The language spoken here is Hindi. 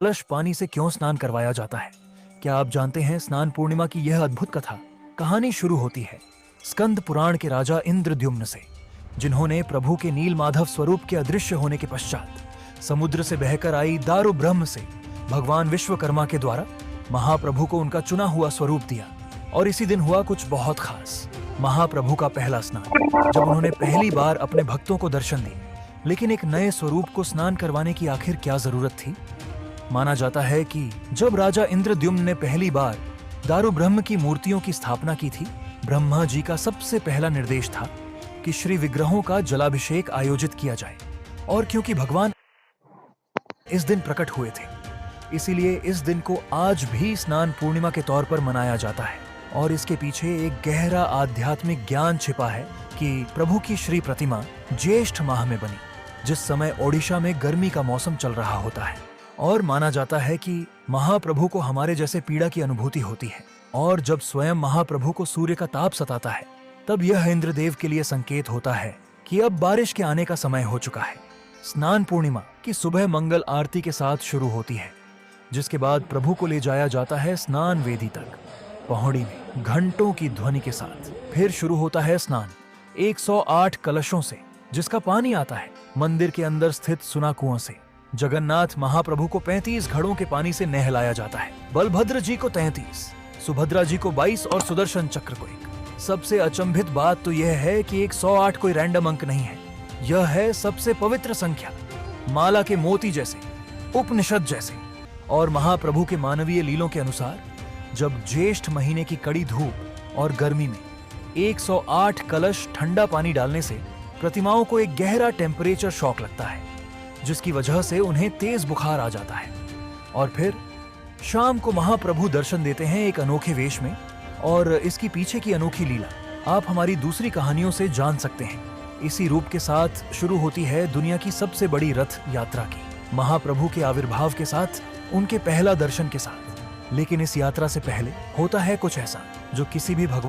कलश पानी से क्यों स्नान करवाया जाता है? क्या आप जानते हैं स्नान पूर्णिमा की यह अद्भुत कथा? कहानी शुरू होती है स्कंद पुराण के राजा इंद्रद्युम्न से, जिन्होंने प्रभु के नील माधव स्वरूप के अदृश्य होने के पश्चात समुद्र से बहकर आई दारु ब्रह्म से भगवान विश्वकर्मा के द्वारा महाप्रभु को उनका चुना हुआ स्वरूप दिया। और इसी दिन हुआ कुछ बहुत खास, महाप्रभु का पहला स्नान, जब उन्होंने पहली बार अपने भक्तों को दर्शन दी। लेकिन एक नए स्वरूप को स्नान करवाने की आखिर क्या जरूरत थी? माना जाता है कि जब राजा इंद्रद्युम्न ने पहली बार दारु ब्रह्म की मूर्तियों की स्थापना की थी, ब्रह्मा जी का सबसे पहला निर्देश था कि श्री विग्रहों का जलाभिषेक आयोजित किया जाए। और क्योंकि भगवान इस दिन प्रकट हुए थे, इसीलिए इस दिन को आज भी स्नान पूर्णिमा के तौर पर मनाया जाता है। और इसके पीछे एक गहरा आध्यात्मिक ज्ञान छिपा है कि प्रभु की श्री प्रतिमा ज्येष्ठ माह में बनी, जिस समय ओडिशा में गर्मी का मौसम चल रहा होता है। और माना जाता है कि महाप्रभु को हमारे जैसे पीड़ा की अनुभूति होती है, और जब स्वयं महाप्रभु को सूर्य का ताप सताता है, तब यह इंद्रदेव के लिए संकेत होता है कि अब बारिश के आने का समय हो चुका है। स्नान पूर्णिमा की सुबह मंगल आरती के साथ शुरू होती है, जिसके बाद प्रभु को ले जाया जाता है स्नान वेदी तक, पौड़ी में घंटों की ध्वनि के साथ। फिर शुरू होता है स्नान 108 कलशों से, जिसका पानी आता है मंदिर के अंदर स्थित सुना कुआं से। जगन्नाथ महाप्रभु को 35 घड़ों के पानी से नहलाया जाता है, बलभद्र जी को 33, सुभद्रा जी को 22 और सुदर्शन चक्र को 1। सबसे अचंभित बात तो यह है कि 108 कोई रैंडम अंक नहीं है, यह है सबसे पवित्र संख्या, माला के मोती जैसे, उपनिषद जैसे। और महाप्रभु के मानवीय लीलों के अनुसार जब ज्येष्ठ महीने की कड़ी धूप और गर्मी में 108 कलश ठंडा पानी डालने से प्रतिमाओं को एक गहरा टेम्परेचर शॉक लगता है, जिसकी वजह से उन्हें तेज बुखार आ जाता है। और फिर शाम को महाप्रभु दर्शन देते हैं एक अनोखे वेश में। और इसकी पीछे की अनोखी लीला आप हमारी दूसरी कहानियों से जान सकते हैं। इसी रूप के साथ शुरू होती है दुनिया की सबसे बड़ी रथ यात्रा की, महाप्रभु के आविर्भाव के साथ, उनके पहला दर्शन के साथ। लेकिन इस यात्रा से पहले होता है कुछ ऐसा जो किसी भी भगवान